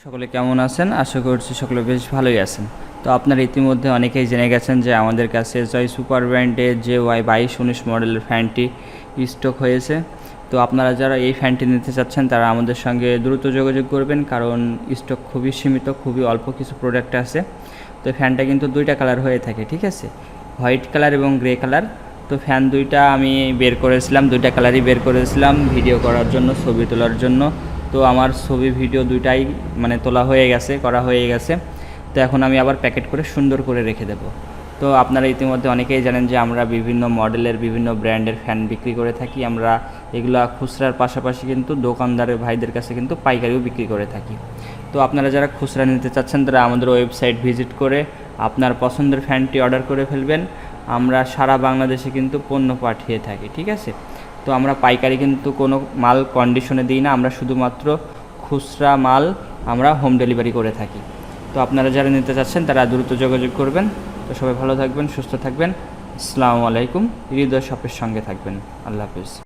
সকলে কেমন আছেন? আশা করছি সকলে বেশ ভালোই আছেন। তো আপনারা ইতিমধ্যে অনেকেই জেনে গেছেন যে আমাদের কাছে জয় সুপার ব্র্যান্ডের যে Y2219 মডেলের ফ্যানটি স্টক হয়েছে। তো আপনারা যারা এই ফ্যানটি নিতে চাচ্ছেন তারা আমাদের সঙ্গে দ্রুত যোগাযোগ করবেন, কারণ স্টক খুবই সীমিত, খুবই অল্প কিছু প্রোডাক্ট আছে। তো ফ্যানটা কিন্তু দুইটা কালার হয়ে থাকে, ঠিক আছে, হোয়াইট কালার এবং গ্রে কালার। তো ফ্যান দুইটা আমি বের করেছিলাম, দুইটা কালারই বের করেছিলাম ভিডিও করার জন্য, ছবি তোলার জন্য। তো আমার ছবি ভিডিও দুইটাই তোলা হয়ে গেছে, করা হয়ে গেছে। তো এখন আমি আবার প্যাকেট করে সুন্দর করে রেখে দেব। তো আপনারা ইতিমধ্যে অনেকেই জানেন যে আমরা বিভিন্ন মডেলের বিভিন্ন ব্র্যান্ডের ফ্যান বিক্রি করে থাকি। আমরা এগুলো খুচরার পাশাপাশি কিন্তু দোকানদারের ভাইদের কাছে কিন্তু পাইকারিও বিক্রি করে থাকি। তো আপনারা যারা খুচরা নিতে চাচ্ছেন তারা আমাদের ওয়েবসাইট ভিজিট করে আপনার পছন্দের ফ্যানটি অর্ডার করে ফেলবেন। আমরা সারা বাংলাদেশে কিন্তু পণ্য পাঠিয়ে থাকি, ঠিক আছে। তো আমরা পাইকারি কিন্তু কোনো মাল কন্ডিশনে দিই না, আমরা শুধুমাত্র খুচরা মাল আমরা হোম ডেলিভারি করে থাকি। তো আপনারা যারা নিতে চাচ্ছেন তারা দ্রুত যোগাযোগ করবেন। তো সবাই ভালো থাকবেন, সুস্থ থাকবেন। আসসালামু আলাইকুম। হৃদয় শপের সঙ্গে থাকবেন। আল্লাহ হাফিজ।